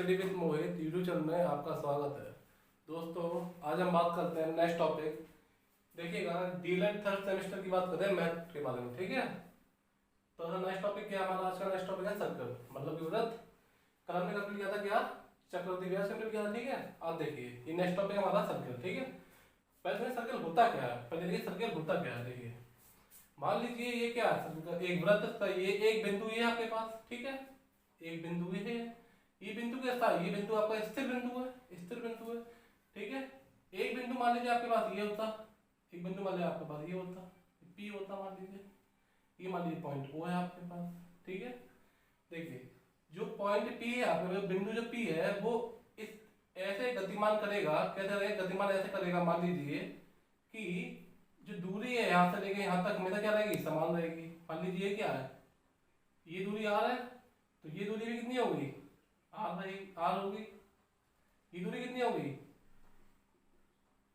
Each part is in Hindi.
Study with Mohit YouTube channel में आपका स्वागत है। दोस्तों, आज हम बात करते हैं नेक्स्ट टॉपिक। देखिएगा, डीलेट थर्ड सेमेस्टर की बात कर रहे हैं मैथ के बारे में, ठीक है। तो नेक्स्ट टॉपिक क्या है हमारा? आज का नेक्स्ट टॉपिक है सर्कल, मतलब कि वृत्त। कल हमने कंप्लीट किया था क्या? चक्रवृद्धि व्यास कंप्लीट किया था, ठीक है। अब देखिए ये नेक्स्ट टॉपिक है हमारा सर्कल, ठीक है। पहले सर्कल होता क्या है, पहले देखिए सर्कल होता क्या है। देखिए मान लीजिए ये क्या है, एक वृत्त का ये एक बिंदु ये आपके पास, ठीक है। एक बिंदु ये है, ये बिंदु कैसा है? ये बिंदु आपका स्थिर बिंदु है, स्थिर बिंदु है, ठीक है। एक बिंदु मान लीजिए आपके पास ये होता, एक बिंदु मान लीजिए आपके पास ये होता, पी होता मान लीजिए, ये मान लीजिए पॉइंट ओ है आपके पास, ठीक है। देखिए जो पॉइंट पी है आपके पास, बिंदु जो पी है वो इस ऐसे गतिमान करेगा, कैसे रहेगा गतिमान? ऐसे करेगा, मान लीजिए कि जो दूरी है यहाँ से लेके यहाँ तक हमेशा क्या रहेगी? समान रहेगी। मान लीजिए ये क्या है, ये दूरी आर है, तो ये दूरी भी कितनी होगी? आर रहेगी, आर होगी। ये दूरी कितनी होगी?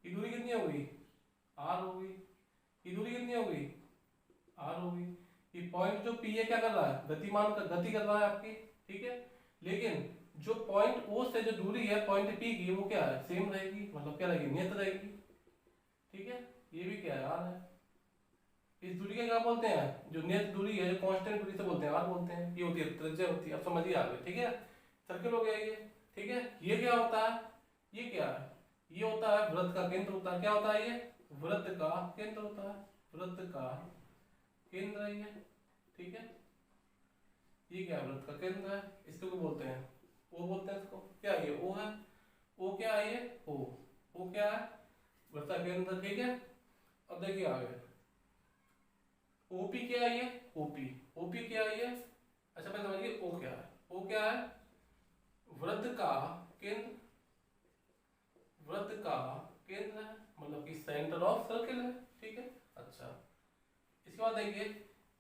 ये दूरी कितनी होगी? आर होगी। ये दूरी कितनी होगी? आर होगी। ये पॉइंट जो पी है क्या कर रहा है? गतिमान कर, गति कर रहा है आपकी, ठीक है। लेकिन जो पॉइंट ओ से जो दूरी है पॉइंट पी की, वो क्या है? सेम रहेगी, मतलब क्या रहेगी? नियत रहेगी, ठीक है। ये भी क्या है? आर है। इस दूरी का क्या बोलते हैं? जो नियत दूरी है, जो कांस्टेंट दूरी से बोलते हैं, आर बोलते हैं। ये होती है त्रिज्या होती है। अब समझिए आगे, ठीक है। सर्कल हो गया ये, ठीक है। ये क्या होता है? ये क्या है? ये होता है वृत्त का केंद्र होता है। क्या होता है ये? वृत्त का केंद्र होता है, वृत्त का केंद्र है ये, ठीक है। ये क्या है? वृत्त का केंद्र है। इसको क्या बोलते हैं? ओ बोलते हैं इसको। क्या ये ओ है? ओ क्या है ये? ओ। ओ क्या है? वृत्त का केंद्र, ठीक है। अब देखिए आगे, ओपी क्या है ये? ओपी, ओपी क्या है ये? अच्छा पहले समझिए ओ क्या है। ओ क्या है? वृत्त का केंद्र, वृत्त का केंद्र है, मतलब कि सेंटर ऑफ सर्कल है, ठीक है। अच्छा इसके बाद देखिए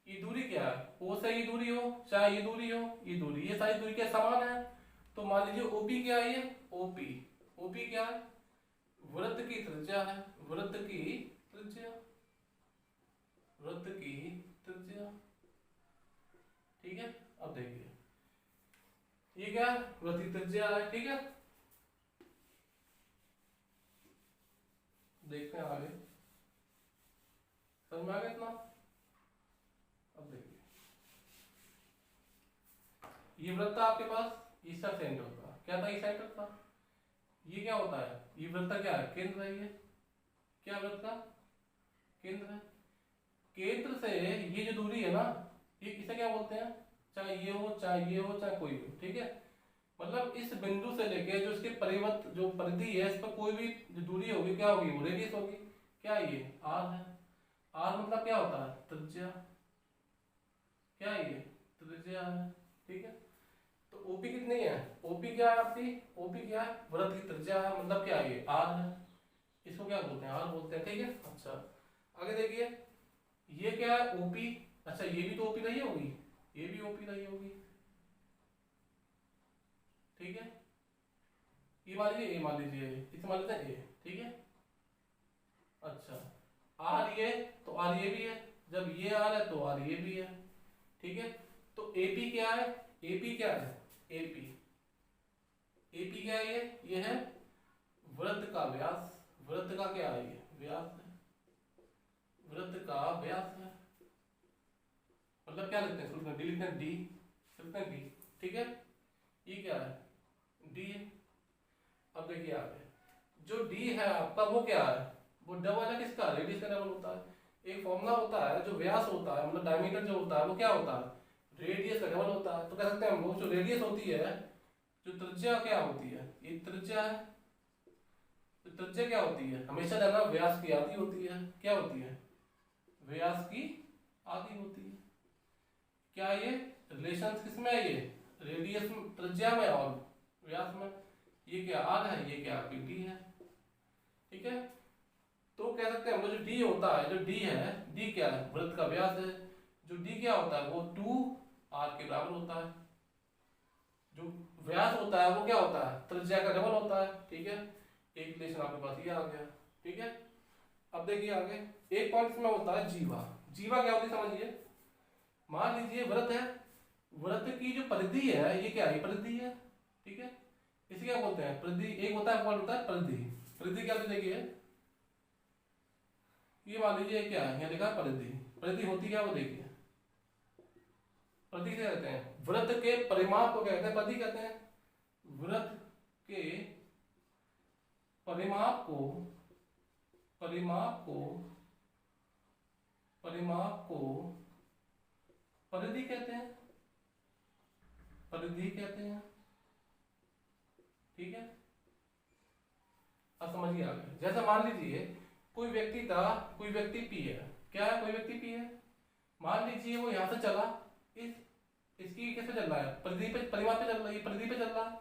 ये दूरी क्या है? ओ से ये दूरी हो, चाहे ये दूरी हो, ये दूरी, ये सारी दूरी क्या समान है? तो मान लीजिए ओपी क्या है? ये ओपी, ओपी क्या है? वृत्त की त्रिज्या है, वृत्त की त्रिज्या, वृत्त की त्रिज्या, ठीक है। अब देखिए ये क्या है? वृत्त की त्रिज्या है, ठीक है। देखते हैं आगे, समझ में आ गया इतना? अब देखिए ये वृत्त आपके पास, इसका सेंटर था, क्या था? ये सेंटर था। ये क्या होता है? ये वृत्त का क्या है? केंद्र है। ये क्या वृत्त का केंद्र है। केंद्र से ये जो दूरी है ना, ये किसे क्या बोलते हैं? चाहे ये हो, चाहे ये हो, चाहे कोई हो, ठीक है। मतलब इस बिंदु से लेके जो इसके परिवर्त जो परिधि है, इस पर कोई भी जो दूरी होगी क्या होगी? वो रेडियस होगी। क्या ये आर है? आर मतलब क्या होता है? त्रिज्या। क्या है ये? त्रिज्या है, ठीक है। तो ओपी कितनी है? ओपी क्या है आपकी? ओपी क्या है? वृत्त की त्रिज्या है, मतलब क्या है? ये आर है। इसको क्या बोलते हैं? आर बोलते हैं, ठीक है। अच्छा आगे देखिए ये क्या है? ओपी। अच्छा ये भी तो ओपी रही होगी, ये भी ओपी रही होगी, ठीक है। ये मान लीजिए ए, मान लीजिए इसे मान लेते हैं ए, ठीक है। अच्छा आर ये, तो आर ये भी है, जब ये आर है तो आर ये भी है, ठीक है। तो एपी क्या है? एपी क्या है? एपी, एपी क्या है? ये है वृत्त का व्यास। वृत्त का क्या है? ये व्यास है, वृत्त का व्यास है। मतलब क्या लिखते हैं? शुरू में डी लिखते हैं, डी लिखते हैं, डी, ठीक है। ये क्या है? डी है। अब देखिए आगे, जो डी है आपका वो क्या है? वो डबल है किसका? रेडियस का डबल होता है। एक फॉर्मूला होता है, जो व्यास होता है मतलब डायमीटर जो होता है वो क्या होता है? रेडियस का डबल होता है। तो कह सकते हैं हम लोग जो रेडियस होती है, जो त्रिज्या क्या होती है? ये त्रिज्या है। तो त्रिज्या क्या होती है? हमेशा जानना व्यास की आधी होती है। क्या होती है? व्यास की आधी होती है। क्या ये रिलेशन किसमें है? ये रेडियस में, त्रिज्या में और व्यास में। ये क्या आर है? ये क्या आपकी डी है, ठीक है। तो कह सकते हैं हम लोग जो डी होता है, जो डी है, डी क्या है? वृत्त का व्यास है। जो डी क्या होता है? वो 2 आर के बराबर होता है। जो व्यास होता है वो क्या होता है? त्रिज्या का डबल होता है, ठीक है। एक रिलेशन आपके पास ये आ गया, ठीक है। अब देखिए आगे एक पॉइंट इसमें होता है जीवा। जीवा क्या होती है समझिए। मान लीजिए वृत्त है, वृत्त की जो परिधि है ये क्या है? परिधि है, ठीक है। इसे क्या बोलते हैं? परिधि। एक होता है कौन होता है? परिधि। परिधि क्या होती है देखिए, ये मान लीजिए क्या है, यहाँ लिखा परिधि। परिधि होती क्या वो देखिए, परिधि क्या कहते हैं? वृत्त के परिमाप को क्या कहते हैं? परिधि कहते हैं। वृत्त के परिमाप को परिमाप को परिमाप को परिधि कहते हैं। परिधि कहते हैं, ठीक है। अब समझिए आगे। जैसे मान लीजिए कोई व्यक्ति था, कोई व्यक्ति पी है। क्या है? कोई व्यक्ति पी है। मान लीजिए वो यहां से चला, इसकी कैसे चल रहा है? परिधि पे, परिमाप पे चल रहा है, ये परिधि पे चल रहा है,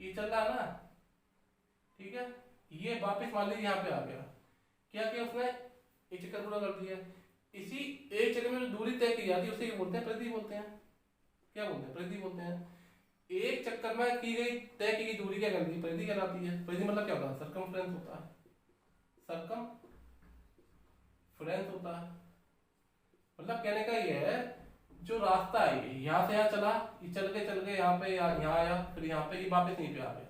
ये चल रहा है ना, ठीक है। ये वापस मान लीजिए यहाँ पे आ गया। क्या किया उसने? एक चक्कर पूरा कर दिया। इसी एक चक्कर में जो दूरी तय की जाती है उसे बोलते हैं परिधि बोलते हैं। क्या बोलते हैं? परिधि बोलते हैं। एक चक्कर में की गई, तय की गई दूरी क्या कहलाती है? परिधि कहलाती है। परिधि मतलब क्या होता है? सर्कमफ्रेंस होता है। सर्कमफ्रेंस होता है। मतलब कहने का ये है, जो रास्ता है ये यहाँ से यहाँ चला, ये चल के यहाँ पे यहाँ आया, फिर यहाँ पे ये वापस यहीं पे आ गया।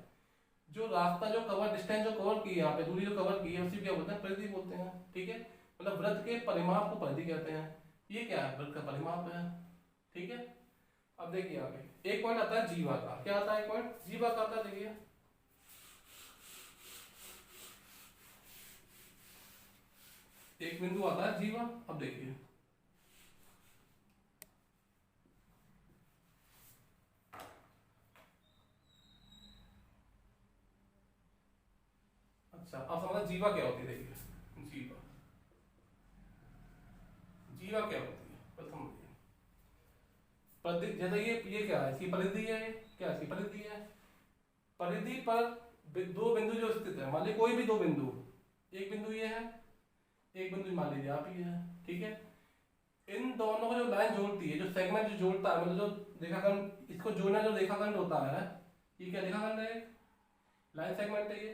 जो रास्ता, जो कवर डिस्टेंस जो कवर की है, यहाँ पे दूरी जो कवर की है, उसी क्या बोलते हैं? परिधि बोलते हैं, ठीक है। मतलब वृत्त के परिमाप को परिधि कहते हैं। ये क्या है? वृत्त का परिमाप है, ठीक है। अब देखिए आगे एक पॉइंट आता है जीवा का। क्या आता है? एक पॉइंट जीवा का आता है, देखिए। एक बिंदु आता है जीवा। अब देखिए, अच्छा अब समझना जीवा क्या होती है। देखिए जीवा, जीवा क्या होती है प्रथम देखिए। परिधि, जैसे ये क्या है? इसकी परिधि है। ये क्या? इसकी परिधि है। परिधि पर दो बिंदु जो स्थित है, मान लीजिए कोई भी दो बिंदु, एक बिंदु ये है, एक बिंदु मान लीजिए आप ही है, ठीक है। इन दोनों को जो लाइन जोड़ती है, जो सेगमेंट जो जोड़ता है, मतलब जो रेखाखंड, इसको जोड़ना जो रेखाखंड होता है, ये क्या रेखाखंड है? लाइन सेगमेंट है ये।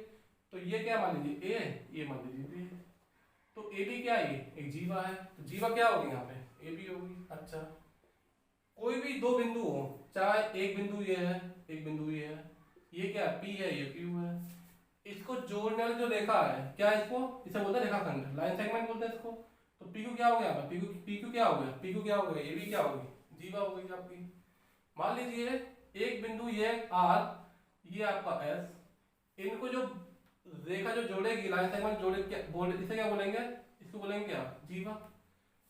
तो ये क्या मान लीजिए ए, ये मान लीजिए बी। तो ए बी क्या है? ये एक जीवा है। तो जीवा क्या होगी यहाँ पे? ए बी होगी। अच्छा, कोई भी दो बिंदु हो, चाहे एक बिंदु ये है, एक बिंदु ये है, ये क्या है? पी है, ये क्यू है। इसको जोड़ने वाली जो रेखा है, क्या है इसको? इसे बोलते हैं रेखाखंड, लाइन सेगमेंट बोलते हैं इसको। तो पी क्यू क्या हो गया? पी क्यू क्या हो गया? पी क्यू क्या हो गया? ये भी क्या होगी? जीवा हो गई आपकी। मान लीजिए एक बिंदु ये आर, ये आपका एस, इनको जो रेखा जो जोड़ेगी, लाइन सेगमेंट जोड़े, क्या बोल, इसे क्या बोलेंगे? इसको बोलेंगे क्या? जीवा।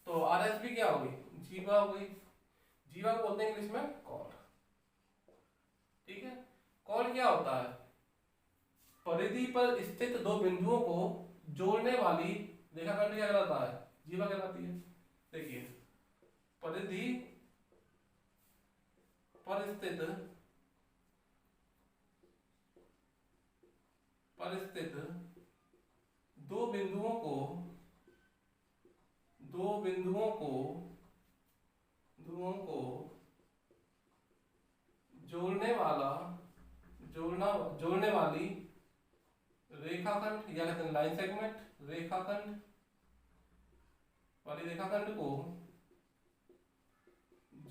तो आर एस भी क्या होगी? जीवा हो गई। जीवा को बोलते हैं इंग्लिश में कॉर्ड, ठीक है। कॉर्ड क्या होता है? परिधि पर स्थित दो बिंदुओं को जोड़ने वाली रेखाखंड क्या कहलाता है? जीवा कहलाती है। देखिए, परिधि पर स्थित दो बिंदुओं को जोड़ने वाली रेखाखंड, या कहते हैं लाइन सेगमेंट, रेखाखंड वाली रेखाखंड को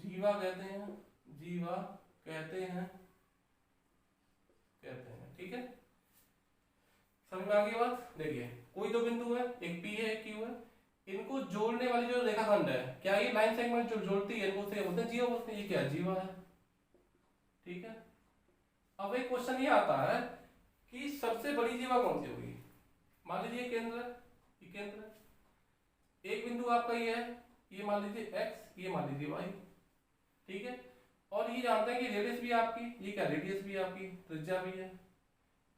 जीवा कहते हैं। जीवा कहते हैं, ठीक है। समझ में आ गई बात? देखिए, कोई दो बिंदु है, एक पी है, एक क्यू है, इनको जोड़ने वाली जो रेखाखंड है, क्या ये लाइन सेगमेंट जो जोड़ती है, इनको से बोलते हैं जीवा, बोलते हैं। ये क्या? जीवा है, ठीक है। अब एक क्वेश्चन ये आता है कि सबसे बड़ी जीवा कौन सी होगी? मान लीजिए केंद्र, ये केंद्र है, एक बिंदु आपका ये है, ये मान लीजिए x, ये मान लीजिए y, ठीक है। और ये जानते हैं कि रेडियस भी आपकी, ये क्या? रेडियस भी आपकी, त्रिज्या भी है।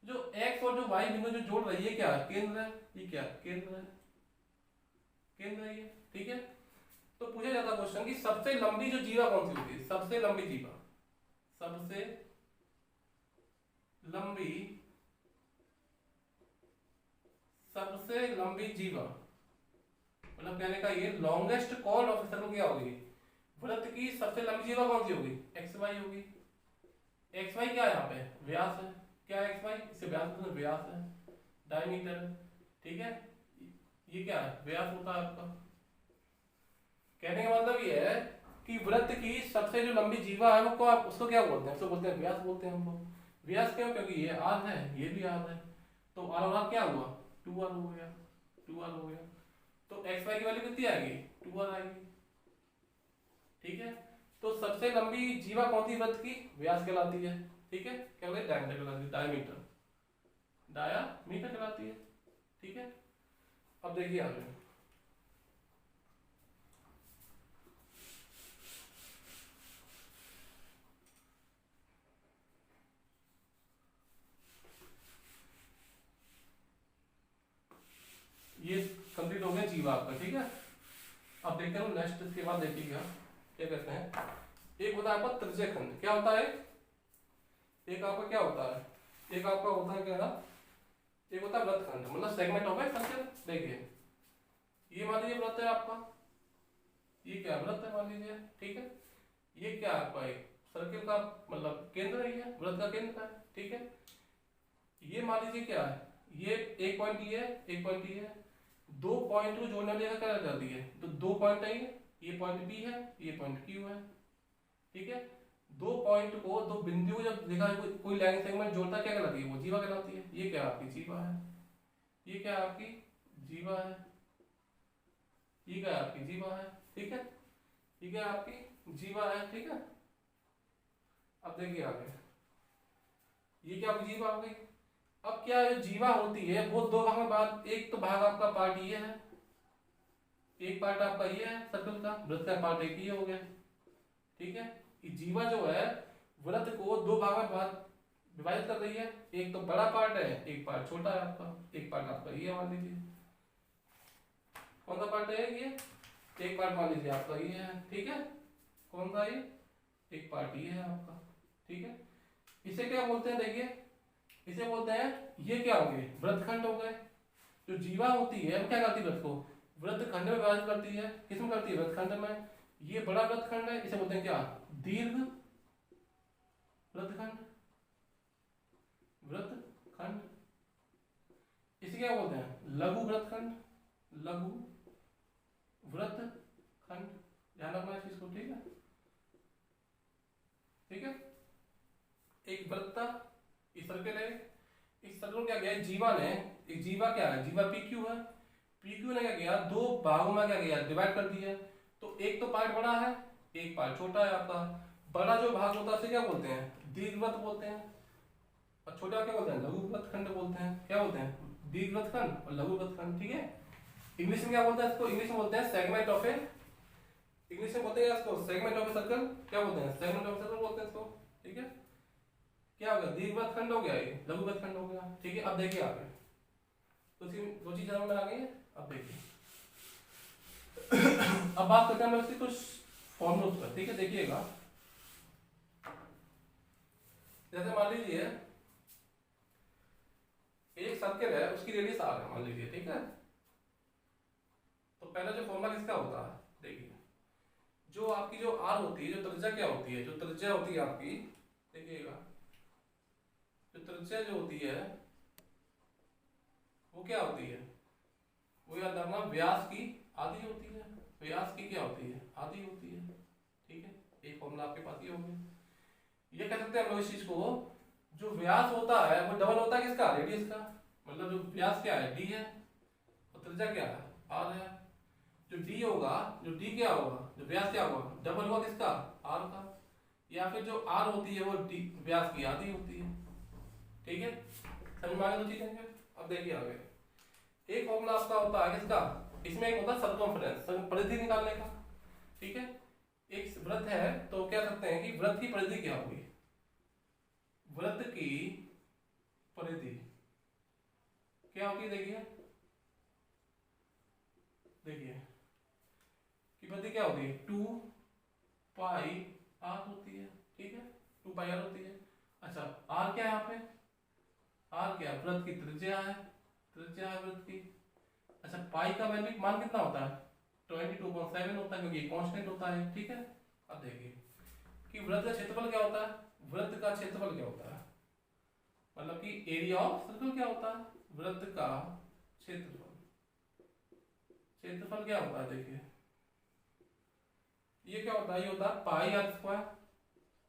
जो x और जो y बिंदु जो जोड़ रही है, क्या? केंद्र है। ये क्या? केंद्र है, केंद्र है ये, ठीक है। तो पूछा जाता क्वेश्चन कि सबसे लंबी जो जीवा कौन सी होती है? सबसे लंबी जीवा, सबसे लंबी जीवा, मतलब कहने का ये लॉन्गेस्ट कॉर्ड ऑफ सर्कल क्या होगी? वृत्त की सबसे लंबी जीवा कौन सी होगी? एक्स वाई होगी। एक्स वाई क्या है? यहाँ पे व्यास है। क्या है एक्स वाई? इससे व्यास है, डायमीटर, ठीक है। ये क्या है? व्यास होता है आपका। कहने का मतलब ये है कि वृत्त की सबसे जो लंबी जीवा है वो उसको क्या बोलते हैं? उसको बोलते हैं व्यास, बोलते हैं हम लोग। व्यास क्यों, क्योंकि ये आर है, ये भी आर है, तो आर और आर क्या हुआ, 2r हो गया, 2r हो गया। तो एक्स वाई की वैल्यू कितनी आएगी, 2r आएगी। ठीक है, तो सबसे लंबी जीवा कौन सी वृत्त की, व्यास कहलाती है। ठीक है, क्या बोलते हैं, डायमीटर कहलाती है, डायमीटर, डायामीटर कहलाती है। ठीक है, अब देखिए आगे, ये कंप्लीट हो गया जीवा आपका। ठीक है, अब देखते हैं नेक्स्ट, इसके बाद देखिएगा क्या कहते हैं, एक होता है आपका त्रिज्य खंड। क्या होता है, एक आपका क्या होता है, एक आपका होता है क्या, एक होता है वृत्त खंड, मतलब सेगमेंट ऑफ ए सर्कल। देखिए ये मान लीजिए वृत्त है आपका, ये क्या वृत्त है मान लीजिए। ठीक है, ये क्या आपका एक सर्कल का मतलब केंद्र ही है, वृत्त का केंद्र है। ठीक है, ये मान लीजिए क्या है, ये एक पॉइंट ये है, एक पॉइंट ये है, दो पॉइंट को जोड़ने वाले का क्या कर दी है, तो दो पॉइंट है, ये पॉइंट बी है, ये पॉइंट क्यू है। ठीक है, दो पॉइंट को, दो बिंदु को जब देखा कोई लाइन सेगमेंट जोड़ता क्या कहलाती है, वो जीवा कहलाती है। ये क्या आपकी जीवा है, ये क्या आपकी जीवा है, ये क्या आपकी जीवा है। ठीक है, ये क्या आपकी जीवा है। ठीक है, अब देखिए आगे, ये क्या आपकी जीवा हो गई। अब क्या है, जीवा होती है वो दो भाग में बात, एक तो भाग आपका पार्ट ये है, एक पार्ट आपका ये है सर्कल का, वृत्त का पार्ट एक ही हो गया। ठीक है, ये जीवा जो है वृत्त को दो भाग में बात विभाजित कर रही है, एक तो बड़ा पार्ट है, एक पार्ट छोटा है आपका, एक पार्ट आपका ये मान लीजिए, कौन सा पार्ट है ये, एक पार्ट मान लीजिए आपका ये है। ठीक है, कौन सा ये, एक पार्ट ये है आपका। ठीक है, इसे क्या बोलते हैं, देखिए इसे बोलते हैं, ये क्या हो गए, वृत्तखंड हो गए। जो जीवा होती है वो क्या करती है, वृत्त को वृत्त खंड में विभाजित करती है, किसमें करती है, वृत्तखंड में। ये बड़ा वृत्तखंड है, इसे बोलते हैं क्या, दीर्घ वृत्तखंड, वृत्तखंड। इसे क्या बोलते हैं, लघु वृत्तखंड, लघु वृत्तखंड, ध्यान रखना इस चीज को। ठीक है, ठीक है, एक वृत्त, इस सर्कल है, इस सर्कल क्या किया जीवा ने, एक जीवा क्या है, जीवा पी क्यू है, पी क्यू ने क्या किया, दो भागों में क्या किया, डिवाइड कर दिया। तो एक तो पार्ट बड़ा है, एक पार्ट छोटा है आपका। बड़ा जो भाग होता है उसे क्या बोलते हैं, दीर्घवृत्त बोलते हैं, और छोटा क्या बोलते हैं, लघु वृत्तखंड बोलते हैं। क्या बोलते हैं, दीर्घवृत्तखंड और लघु वृत्तखंड। ठीक है, इंग्लिश में क्या बोलते हैं इसको, इंग्लिश में बोलते हैं सेगमेंट ऑफ ए, इंग्लिश में बोलते हैं इसको सेगमेंट ऑफ ए सर्कल। क्या बोलते हैं, सेगमेंट ऑफ सर्कल बोलते हैं इसको। ठीक है, क्या हो गया, दीर्घवृत्तखंड हो गया, ये लघु वृत्तखंड हो गया। ठीक है, अब देखिए आगे, तो दो चीज समझ में आ गई है। अब देखिए अब बात करते हैं इसकी कुछ फॉर्मूलों पर। ठीक है, देखिएगा जैसे मान लीजिए एक सर्कल है, उसकी रेडियस आर है मान लीजिए। ठीक है, तो पहला जो फॉर्मूला किसका होता है, देखिए जो आपकी जो आर होती है, जो त्रिज्या क्या होती है, जो त्रिज्या होती है आपकी, देखिएगा जो त्रिज्या जो होती है वो क्या होती है, वो याद रखना व्यास की आधी होती है, व्यास की क्या होती है, आधी होती है। ठीक है, एक फॉर्मूला आपके पास ये हो गया। ये कह सकते हैं हम लोग इस चीज को, जो व्यास होता है वो डबल होता है किसका, रेडियस का। मतलब जो व्यास क्या है, डी है, और त्रिज्या क्या है, आर है। जो डी होगा, जो डी क्या होगा, जो व्यास क्या होगा, डबल होगा किसका, आर का। या फिर जो आर होती है वो डी व्यास की आधी होती है। ठीक है, समझ में आ गई दो चीजें। अब देखिए आगे, एक फॉर्मूला आपका होता है किसका, इसमें एक होता है सर्कमफ्रेंस, परिधि निकालने का। ठीक है, एक वृत्त है तो क्या सकते हैं कि वृत्त की परिधि क्या होगी, वृत्त की परिधि क्या होगी, देखिए देखिए कि परिधि क्या होती है, 2 पाई आर होती है। ठीक है, 2 पाई आर होती है। अच्छा, आर क्या है यहाँ पे, आर क्या, वृत्त की त्रिज्या है, त्रिज्या है वृत्त की। अच्छा, पाई का वैल्यू मान कितना होता है, 22.7 होता है, क्योंकि कांस्टेंट होता है। ठीक है, अब देखिए कि वृत्त का क्षेत्रफल क्या होता है, वृत्त का क्षेत्रफल क्या होता है, मतलब कि एरिया ऑफ सर्कल क्या होता है, वृत्त का क्षेत्रफल, क्षेत्रफल क्या होता है, देखिए ये क्या होता है, ये होता है pi r square,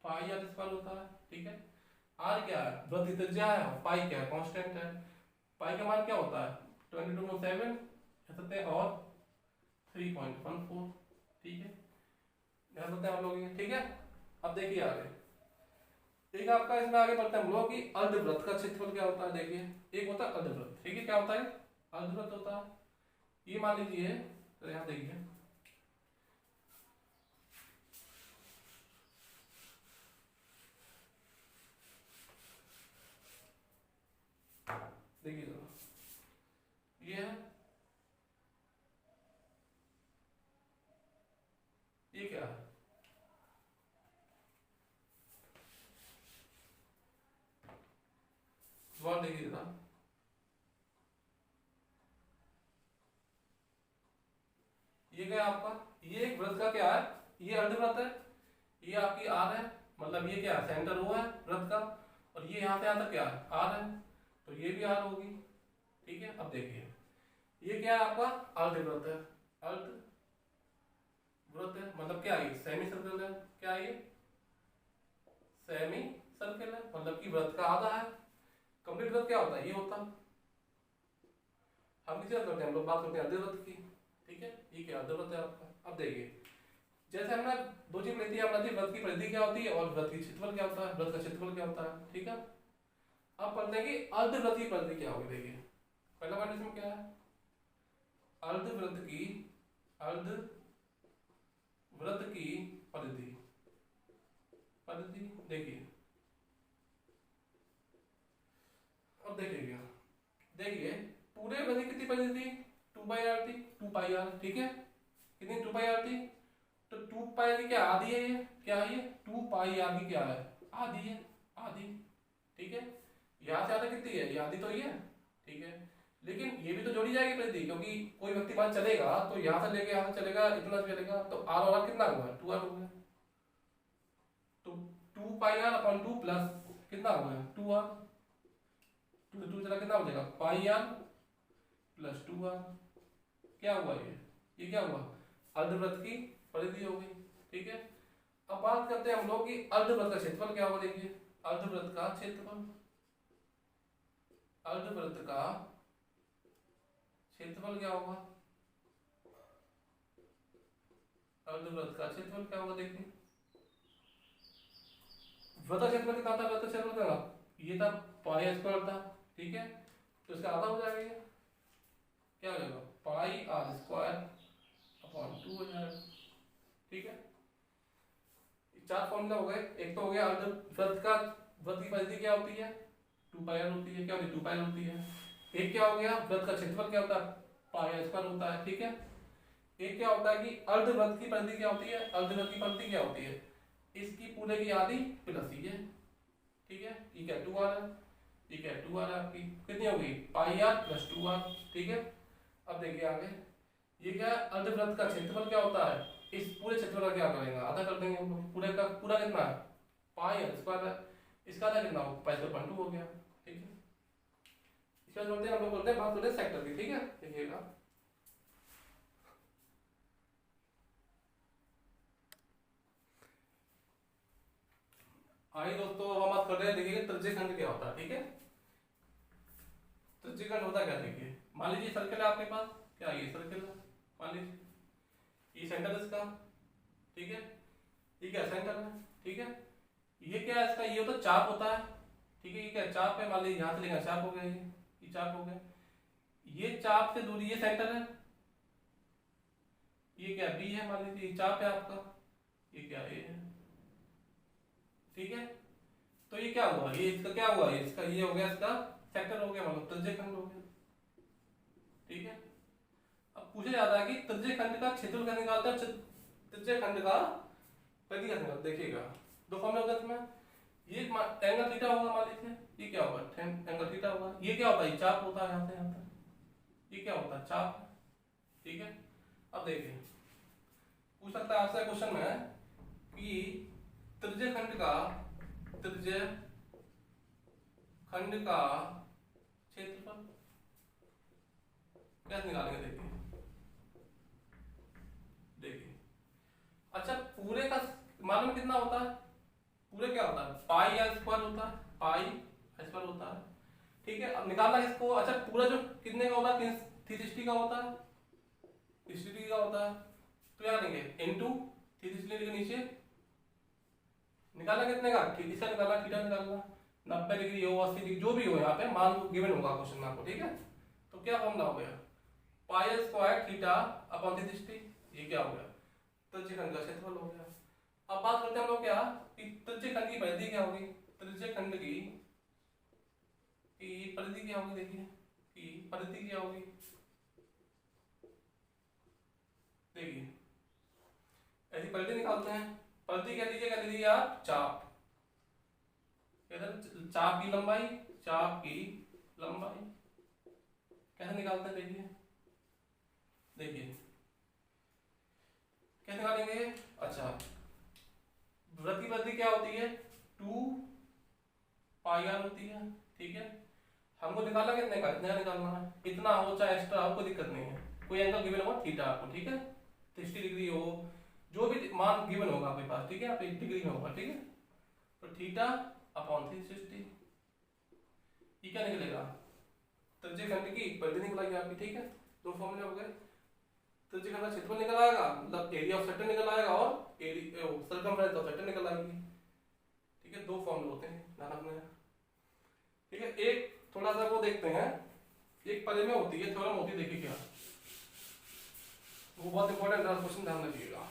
pi r square होता है। ठीक है, आर क्या है, वृत्त की त्रिज्या है, और पाई क्या है, कांस्टेंट है। पाई का मान क्या होता है 22.7 कह सकते हैं, और 3.14, ठीक है, ध्यान सकते हैं हम लोग ये, ठीक है। अब देखिए आगे, एक आपका इसमें आगे बढ़ते हैं हम लोग कि अर्धवृत्त का क्षेत्रफल क्या होता है। देखिए एक होता है अर्धवृत्त, ठीक है, क्या होता है अर्धवृत्त होता है, ये मान लीजिए, तो यहाँ देखिए, देखिए जरा, ये है, ये क्या है, सवाल देखिए जरा, ये क्या है आपका, ये एक वृत्त का क्या है, ये अर्धवृत्त है, ये आपकी आर है, मतलब ये क्या है सेंटर वो है वृत्त का, और ये यहाँ से यहाँ तक क्या है आर है, तो ये भी आर होगी, ठीक है। अब देखिए ये क्या है आपका अर्धवृत्त है, अर्धवृत्त है, मतलब क्या है सेमी सर्कल है, क्या है ये सेमी सर्कल है, मतलब कि वृत्त का आधा है। कंप्लीट वृत्त क्या होता है, ये होता है, हम किसी बात करते हैं, हम लोग बात करते हैं अर्धवृत्त की, ठीक है, ये क्या अर्धवृत्त है आपका। अब देखिए जैसे हमने दो चीज लेती है अपना, वृत्त की परिधि क्या होती है और वृत्त की क्षेत्रफल क्या होता है, वृत्त का क्षेत्रफल क्या होता है, ठीक है। अब पढ़ते हैं कि अर्धवृत्त की परिधि क्या होगी। देखिए पहला पॉइंट इसमें क्या है, अर्धवृत्त की, अर्धवृत्त की परिधि, परिधि देखिए, अब देखिएगा, देखिए पूरे वृत्त की कितनी परिधि थी 2 पाई आर थी, 2 पाई आर, ठीक है, कितनी 2 पाई आर थी, तो 2 पाई की क्या आधी है, ये क्या है ये 2 पाई आर की क्या है आधी है, आधी, ठीक है। यहाँ से आधा कितनी है, ये आधी तो ही है, ठीक है, लेकिन ये भी तो जोड़ी जाएगी परिधि, क्योंकि कोई व्यक्ति मान चलेगा तो यहाँ से लेके यहाँ से चलेगा, इतना चलेगा, तो आर और आर कितना हुआ 2 आर हो गया, तो 2 पाई आर अपॉन 2 प्लस कितना हो गया 2 आर, 2 से 2 चला कितना हो जाएगा पाई आर प्लस 2 आर, क्या हुआ ये क्या हुआ अर्धवृत्त की परिधि हो गई, ठीक है। अब बात करते हैं हम लोग कि अर्धवृत्त का क्षेत्रफल क्या होगा। देखिए अर्धवृत्त का क्षेत्रफल, अर्धवृत्त का क्षेत्रफल क्या होगा, अर्धवृत्त का क्षेत्रफल क्या होगा। देखिए वृत्त का क्षेत्रफल कितना था, वृत्त का क्षेत्रफल क्या था, ये था पाई स्क्वायर था, ठीक है, तो इसका आधा हो जाएगा, ये क्या हो जाएगा पाई आर स्क्वायर अपॉन 2 हो जाएगा, ठीक है। चार फॉर्मूला हो गए, एक तो हो गया अर्धवृत्त का, वृत्त की परिधि क्या होती है 2 पाई आर होती है, क्या होती है 2 पाई होती है। एक क्या हो गया वृत्त का क्षेत्रफल क्या होता है पाई आर स्क्वायर होता है, ठीक है। एक क्या होता है कि अर्धवृत्त की परिधि क्या होती है, अर्धवृत्त की परिधि क्या होती है इसकी पूरे की आधी प्लस ये, ठीक है, ये क्या 2 आर है, ये क्या 2 आर है आपकी, कितनी होगी पाई आर प्लस 2 आर, ठीक है। अब देखिए आगे, ये क्या अर्धवृत्त का क्षेत्रफल क्या होता है, इस पूरे क्षेत्रफल का क्या करेंगे आधा कर देंगे हम लोग, पूरे का पूरा कितना है पाई आर स्क्वायर है, इसका आधा कितना हो पाई स्क्वायर अपॉन 2 हो गया, ठीक है। इसके बाद बोलते हैं हम लोग बोलते हैं बात करते हैं सेक्टर की, ठीक है। देखिएगा आइए दोस्तों हम बात कर रहे हैं, देखिए त्रिज्यखंड क्या होता है, ठीक है। त्रिज्यखंड होता क्या, देखिए मान लीजिए सर्कल है आपके पास, क्या ये सर्कल है, मान लीजिए ये सेंटर है इसका, ठीक है, ये क्या सेंटर है, ठीक है। ये क्या है इसका, ये होता चाप होता है, ठीक है, ये क्या चाप है, मान लीजिए यहाँ से लेंगे चाप हो गया, ये चाप हो गया, ये चाप से दूरी ये सेंटर है, ये क्या बी है, मान लीजिए ये चाप है आपका, ये क्या ए है, ठीक है। तो ये क्या हुआ, ये इसका क्या हुआ, ये इसका ये हो गया, इसका सेक्टर हो गया, मतलब त्रिज्यखंड हो गया, ठीक है। अब पूछा जाता है कि त्रिज्यखंड का क्षेत्रफल कैसे निकालते हैं, त्रिज्यखंड का परिधि कैसे निकालते, देखिएगा दो फॉर्मूला होगा इसमें, ये एंगल थीटा होगा, मान लीजिए ये क्या होगा एंगल थीटा होगा, ये क्या होता है चाप होता है यहाँ से यहाँ तक, ये क्या होता है चाप, ठीक है। अब देखिए पूछ सकता है आपसे क्वेश्चन में कि त्रिज्यखंड का क्षेत्रफल कैसे निकालेंगे। देखिए देखिए अच्छा पूरे का मालूम कितना होता है, पूरे क्या होता है पाई आर स्क्वायर होता है, पाई एस पर होता है। ठीक है, अब निकालना इसको। अच्छा पूरा जो कितने का होता है 360 का होता है, 360 का होता है, तो क्या करेंगे इनटू 360 के नीचे निकालना कितने का थीटा निकालना, थीटा निकालना 90 डिग्री हो 80 डिग्री जो भी हो यहाँ पे मान लो गिवन होगा क्वेश्चन में आपको। ठीक है, तो क्या फॉर्मूला हो गया पाई स्क्वायर थीटा अपॉन 360, ये क्या हो गया त्रिज्यखंड का क्षेत्रफल हो गया। अब बात करते हैं हम लोग क्या कि त्रिज्यखंड की परिधि क्या होगी, त्रिज्यखंड की परिधि क्या होगी, देखिए कि परिधि क्या होगी, देखिए ऐसी परिधि निकालते हैं। परिधि क्या लीजिए, क्या लीजिए आप चाप, चाप की लंबाई, चाप की लंबाई कैसे निकालते हैं, देखिए देखिए कैसे निकालेंगे। अच्छा वृत्त की परिधि क्या होती है 2 पाई आर होती है। ठीक है, हमको निकालना कितने का, इतना निकालना है, इतना हो चाहे एक्स्ट्रा हो कोई दिक्कत नहीं है, कोई एंगल गिवन होगा थीटा आपको। ठीक है, 60 डिग्री हो जो भी मान गिवन होगा आपके पास। ठीक है, आप 1 डिग्री में होगा। ठीक है, तो थीटा अपॉन 360 ये क्या निकलेगा त्रिज्यखंड की परिधि निकल आपकी। ठीक है, दो फॉर्मूले हो गए, त्रिज्यखंड का क्षेत्रफल निकल आएगा, मतलब एरिया ऑफ सर्कल निकल आएगा और एरिया सर्कमफ्रेंस ऑफ सर्कल निकल आएगी। ठीक है, दो फॉर्मूले होते हैं ध्यान रखना है। ठीक है, एक थोड़ा सा वो देखते हैं, एक परे में होती है थ्योरम होती है, देखिए क्या वो बहुत इंपॉर्टेंट क्वेश्चन ध्यान रखिएगा।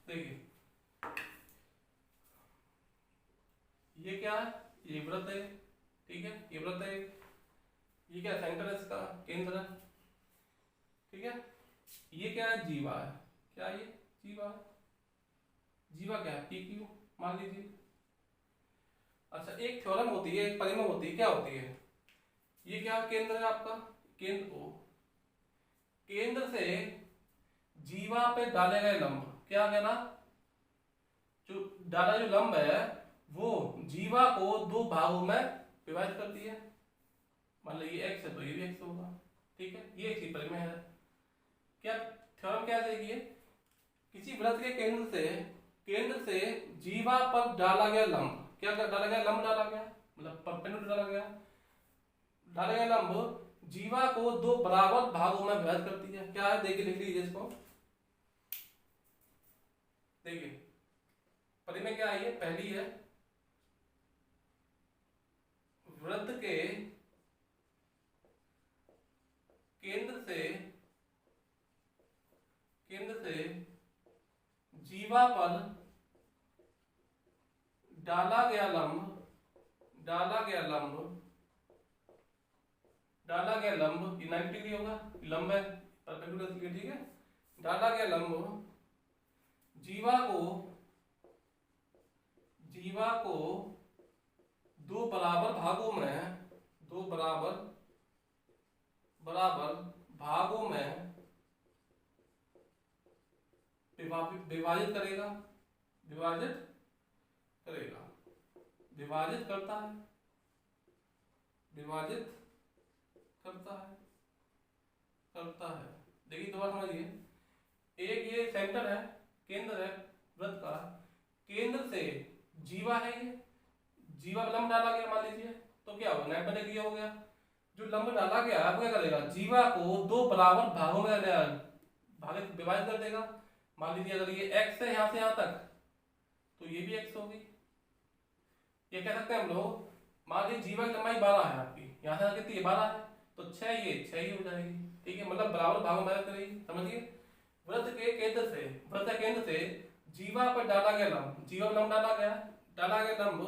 देखिए ये क्या है, ये वृत्त है। ठीक है, ये वृत्त है, ये क्या सेंटर है इसका, केंद्र है। ठीक है, ये क्या है जीवा है, क्या ये जीवा है, जीवा क्या है पी क्यू मान लीजिए। अच्छा एक थ्योरम होती है, एक परिमेय होती है, क्या होती है, ये क्या केंद्र है आपका, केंद्र ओ, केंद्र से जीवा पे डाले गए लंब क्या कहना, जो डाला जो लंब है वो जीवा को दो भागों में विभाजित करती है। मान लो ये x है तो ये भी x होगा। ठीक है, ये एक परिमेय है। क्या थ्योरम क्या है, किसी वृत्त के केंद्र से जीवा पर डाला गया लंब, क्या डाला गया लंब डाला गया मतलब परपेंडिकुलर डाला गया लंब जीवा को दो बराबर भागों में विभाजित करती है। क्या है देखिए, लिख लीजिए इसको, देखिए परिमेय क्या है, ये पहली है वृत्त के केंद्र से जीवा पर डाला गया लंब ये 90 डिग्री होगा, लंब है परपेंडिकुलर इसलिए। ठीक है, डाला गया लंब जीवा को दो बराबर भागों में विभाजित करेगा, विभाजित करता है। देखिए दोबारा समझिए, एक ये सेंटर है, केंद्र है वृत्त का, केंद्र से जीवा है, ये जीवा लंब डाला गया मान लीजिए, तो क्या होगा 90 डिग्री हो गया। जो लंब डाला गया वो क्या करेगा, जीवा को दो बराबर भागों में विभाजित कर देगा। मान लीजिए अगर ये x है यहाँ से यहाँ तक तो ये भी x होगी। ये कह सकते हैं हम लोग, मान लीजिए जीवा की लंबाई 12 है आपकी, यहाँ से कितनी है 12 है, तो 6 ही हो जाएगी। ठीक है, मतलब बराबर भागों में करेगी। समझिए, वृत्त के केंद्र से जीवा पर डाला गया लंब, जीवा लंब डाला गया लंब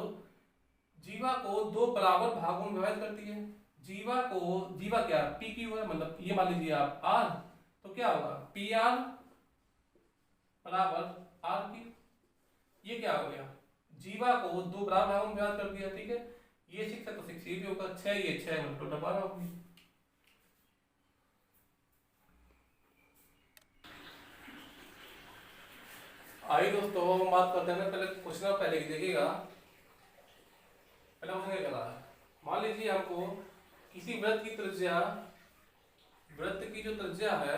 जीवा को दो बराबर भागों में विभाजित करती है। जीवा क्या पी क्यू है, मतलब ये मान लीजिए आप आर, तो क्या होगा पी आर बराबर आर क्यू। ये क्या हो गया, जीवा को दो बराबर भागों में विभाजित कर दिया। ठीक है, ये 6 है तो 6 ये भी होगा, 6 ये 6 मतलब टोटल 12 होगी। आइए दोस्तों हम बात करते हैं, पहले क्वेश्चन पहले देखिएगा। पहला क्वेश्चन क्या करा है, मान लीजिए हमको किसी वृत्त की जो त्रिज्या है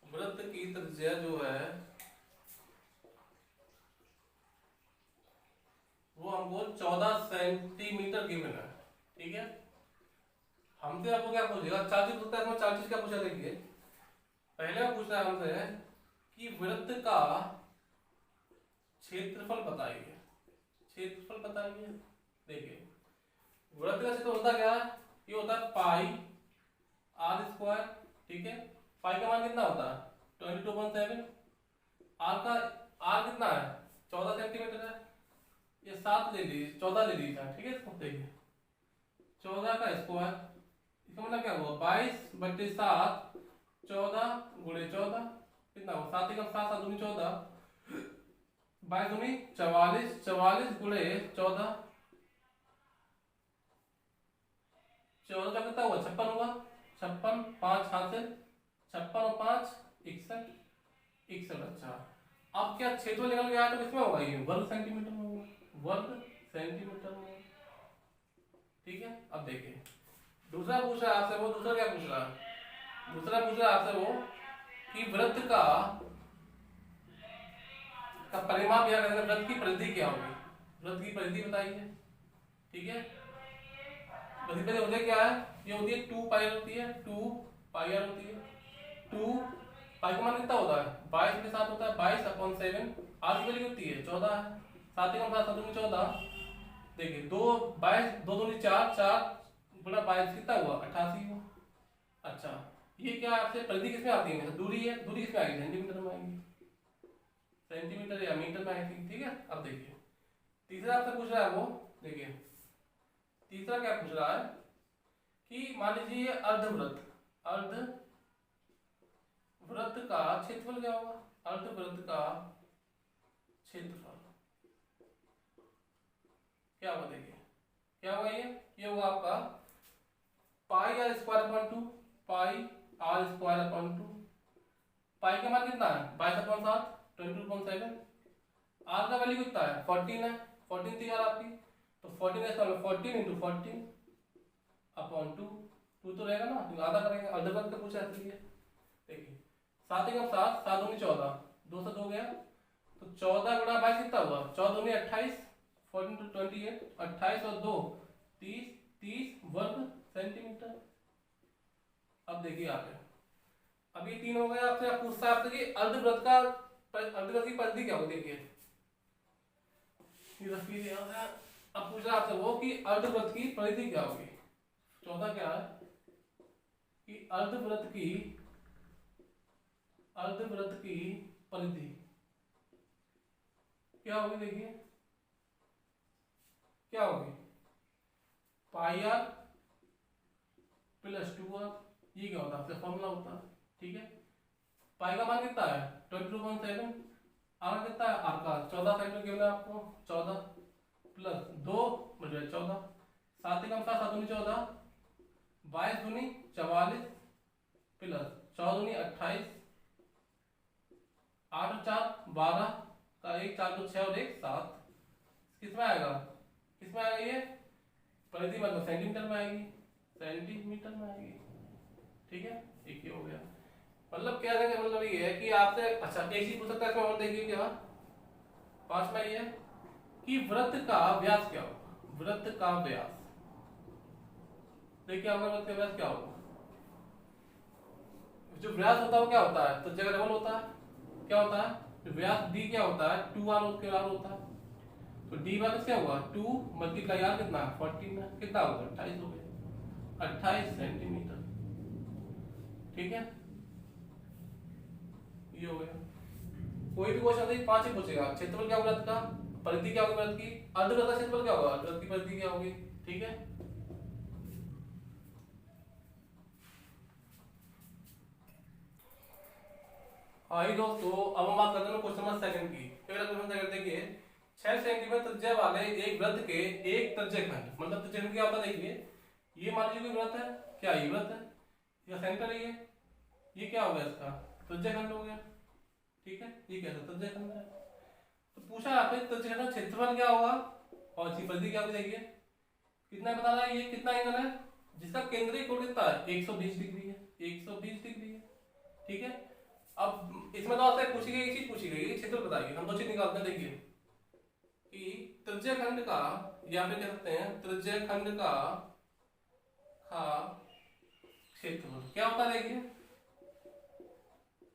वृत्त की त्रिज्या जो है वो हमको 14 सेंटीमीटर गिवन है। ठीक है, हमसे आपको क्या पूछेगा, चार्जेस होता है, चार्जेस क्या पूछा, देखिए पहले पूछ रहा है हमसे कि वृत्त का क्षेत्रफल बताइए, क्षेत्रफल बताइए। देखिए वृत्त का क्षेत्र होता क्या है, ये होता है पाई आर स्क्वायर। ठीक है, पाई का मान कितना होता है 22.7, आर का आर कितना है 14 सेंटीमीटर है, ये 7 ले लीजिए, 14 ले लीजिए। ठीक है, इसको देखिए 14 का स्क्वायर, इसका मतलब क्या हुआ 22/7, 14 गुणे 14 कितना हुआ 7 एकम 7, 7 दूनी 14, 22 दूनी 44, 44 गुणे 14, 14 का कितना हुआ 56 हुआ, 56, 5 हासिल, 56 और 5 61, 61। अच्छा, अब क्या क्षेत्रफल निकल गया तो किसमें होगा, ये वर्ग सेंटीमीटर में होगा, वर्ग सेंटीमीटर में। ठीक है, अब देखिए दूसरा पूछ रहा है आपसे, वो दूसरा क्या पूछ रहा है, दूसरा पूछ रहा है आपसे वो कि वृत्त का परिमाप या वृत्त की परिधि क्या होगी, वृत्त की परिधि बताइए। ठीक है, परिधि होती है क्या है, ये होती है 2 पाई होती है, 2 पाई आर होती है, 2 पाई का मान कितना होता है 22 के साथ होता है 22/7, आर की वैल्यू कितनी है 14 है, 7 एकम 7, 7 दूनी 14, देखिए 2 22, 2 दूनी 4, 4 गुणा 22 कितना हुआ 88 हुआ। अच्छा, ये क्या आपसे परिधि किसमें आती है, दूरी है, दूरी किसमें आएगी सेंटीमीटर में आएगी, सेंटीमीटर या मीटर में आएगी। ठीक है, अब देखिए तीसरा आपसे पूछ रहा है वो, देखिए तीसरा क्या पूछ रहा है कि मान लीजिए अर्धवृत्त, अर्धवृत्त का क्षेत्रफल क्या होगा, अर्धवृत्त का क्षेत्रफल क्या होगा, देखिए क्या होगा, ये होगा आपका pi r square upon 2, pi r square upon 2, pi का मान कितना है 22/7, 22.7, आर का वैल्यू कितना है 14 है, 14 थी यार आपकी, तो 14 है 14 × 14 अपॉन 2, 2 तो रहेगा ना, तो आधा करेंगे, अर्धवर्ग का पूछा है इसलिए। देखिए 7 एकम 7, 7 दूनी 14, 2 से 2 गया, तो 14 गुणा 22 कितना हुआ 14 दूनी 28, 14 × 28, 28 और 2 30, 30 वर्ग सेंटीमीटर। अब देखिए आगे, अब ये 3 हो गया, आपसे पूछता है आपसे कि अर्धवृत्त का अर्धवृत्त की परिधि क्या होगी, देखिए अब पूछ रहा आपसे वो कि अर्धवृत्त की परिधि क्या होगी, चौथा क्या है कि अर्धवृत्त की परिधि क्या होगी, देखिए क्या होगी पाई आर प्लस 2r, ये क्या होता है फॉर्मूला होता है। ठीक है, पाई का मान कितना है 22.7, आर कितना है, आर का 14 सेंटीमीटर गिवन है आपको, 14 प्लस 2 बटे 14, 7 एकम 7, 7 दूनी 14, 22 दूनी 44 प्लस 14 दूनी 28, 8 और 4 12 का 1, 4 को 6 और 1 7, किसमें आएगा, किसमें आएगा, ये परिधि मतलब सेंटीमीटर में आएगी, सेंटीमीटर में आएगी। ठीक है, एक ही हो गया, मतलब क्या है, मतलब ये है कि आपसे अच्छा एक चीज पूछ सकता है इसमें और, देखिए क्या 5 में ये कि वृत्त का व्यास क्या होगा, वृत्त का व्यास, देखिए आपका वृत्त का व्यास क्या होगा, जो व्यास होता है वो क्या होता है, तो जगह डबल होता है, क्या होता है व्यास d क्या होता है 2r होता है, तो d वाला क्या हुआ 2 मल्टीप्लाई r कितना 14 है, कितना होगा 28 हो गया, 28 सेंटीमीटर। ठीक है, ये हो गया, कोई भी क्वेश्चन नहीं 5 ही पूछेगा, क्षेत्रफल क्या होगा वृत्त का, परिधि क्या होगी वृत्त की, अर्धवृत्त का क्षेत्रफल क्या होगा, अर्धवृत्त की परिधि क्या होगी। ठीक है, आई दोस्तों अब हम बात करते हैं क्वेश्चन नंबर 2 की। पहला क्वेश्चन क्या देखिए 6 सेंटीमीटर त्रिज्या वाले एक वृत्त के एक त्रिज्यखंड, मतलब त्रिज्यखंड क्या होता है, देखिए ये मान लीजिए कोई वृत्त है, क्या ये वृत्त है, ये सेंटर है, ये क्या हो गया इसका त्रिज्यखंड हो गया। ठीक है, ये कैसा त्रिज्यखंड है, तो पूछा आपसे त्रिज्यखंड का क्षेत्रफल क्या होगा और इसकी परिधि क्या होगी, देखिए कितना बताना है, ये कितना एंगल है, जिसका केंद्रीय कोण कितना है 120 डिग्री है, 120 डिग्री है। ठीक है, क्षेत्रफल बताइए। हम दो चीज निकालते हैं, देखिए कि त्रिज्यखंड का, या फिर कह सकते हैं त्रिज्यखंड का क्षेत्रफल क्या होता है। देखिए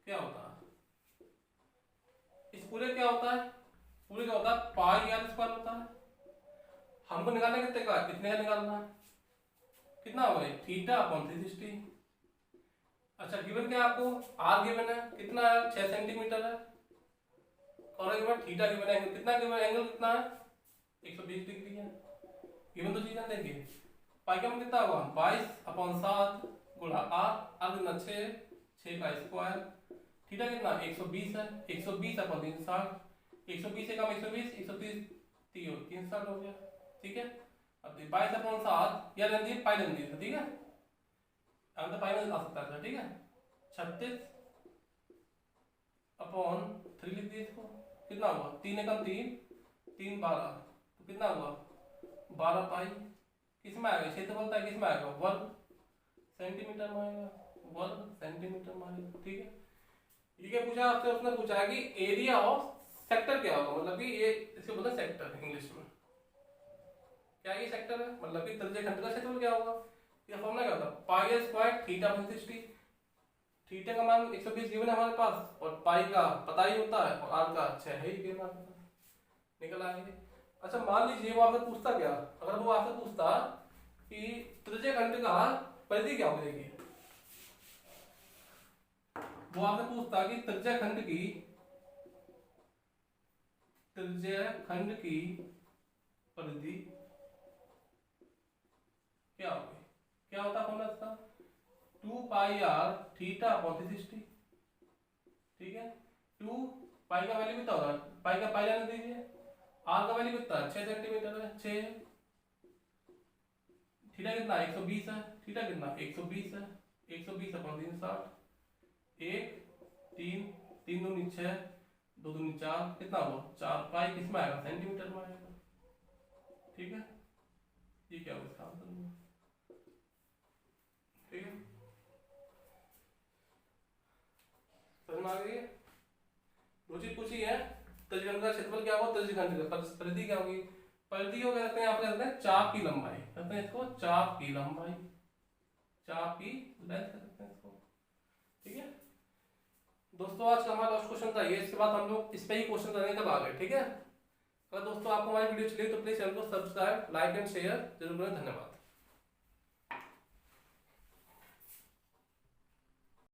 क्या होता है, इस पूरे क्या होता है, पूरे क्या होता है पाई आर स्क्वायर होता है। हमको निकालना कितने का, कितने का निकालना है, कितना होगा थीटा अपॉन 360। अच्छा गिवन क्या है आपको, आर गिवन है कितना है 6 सेंटीमीटर है, और गिवन थीटा गिवन है कितना, गिवन एंगल कितना है 120 डिग्री है। गिवन तो चीज है, देखिए पाई का मान कितना होगा 22/7 गुणा आर, आर कितना 6 का स्क्वायर, थीटा कितना 120 है, 120/360, 120 से कम 120, 130 360 हो गया, ठीक है। अब 22/7 या लेंगे पाई लेंगे, ठीक है, तो पाई में आ सकता है, ठीक है। 36/3 लिख दिए इसको, कितना हुआ 3 एकम 3 3 12, तो कितना हुआ 12 पाई। किसमें आएगा, क्षेत्रफल है किसमें आएगा, वर्ग सेंटीमीटर में आएगा, वर्ग सेंटीमीटर में आएगा, ठीक है। ये पूछा आपसे, उसने पूछा है कि एरिया ऑफ सेक्टर क्या होगा, मतलब कि ये इसको बोलते हैं सेक्टर इंग्लिश में। क्या ये सेक्टर है, मतलब कि त्रिज्यखंड का क्षेत्रफल क्या होगा। ये फॉर्मूला क्या होता है, pi square theta upon 360। Theta का मान 120 गिवन है हमारे पास, और पाई का पता ही होता है, और आर का 6 है ही गिवन, निकल आएंगे। अच्छा मान लीजिए वो आपसे पूछता क्या, अगर वो आपसे पूछता कि त्रिज्यखंड का परिधि क्या होगी, वो आपसे पूछता कि त्रिज्यखंड की परिधि क्या होगी, क्या होता है इसका 2 पाई आर थीटा अपॉन 360, ठीक है। 2 पाई का वैल्यू कितना होगा, पाई का पाई जाने दीजिए, आर का वैल्यू कितना 6 सेंटीमीटर है, 6, थीटा कितना 120 है, थीटा कितना 120 है, 120/360, 1 3 3 दूनी 6 2 दूनी 4, कितना हुआ 4 पाई, किसमें आएगा सेंटीमीटर में आएगा, ठीक है। ये क्या होगा इसका आंसर, ठीक है। समझ में आ गई, रुचि पूछी है त्रिज्यखंड का क्षेत्रफल क्या होगा, त्रिज्यखंड का परिधि क्या होगी। परिधि को कहते हैं, आप कहते हैं चाप की लंबाई, कहते हैं इसको चाप की लंबाई, चाप की लेंथ कहते हैं इसको, ठीक है। दोस्तों आज का हमारा लास्ट क्वेश्चन था ये, इसके बाद हम लोग इस पे ही क्वेश्चन करने तब आ गए, ठीक है। अगर दोस्तों आपको हमारी वीडियो चली तो प्लीज चैनल को सब्सक्राइब लाइक एंड शेयर जरूर करें, धन्यवाद।